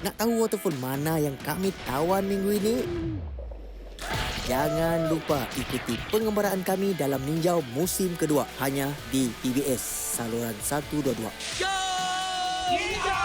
Nak tahu waterfall mana yang kami tawan minggu ini? Jangan lupa ikuti pengembaraan kami dalam Ninjau musim kedua hanya di TBS saluran 122. Ninja!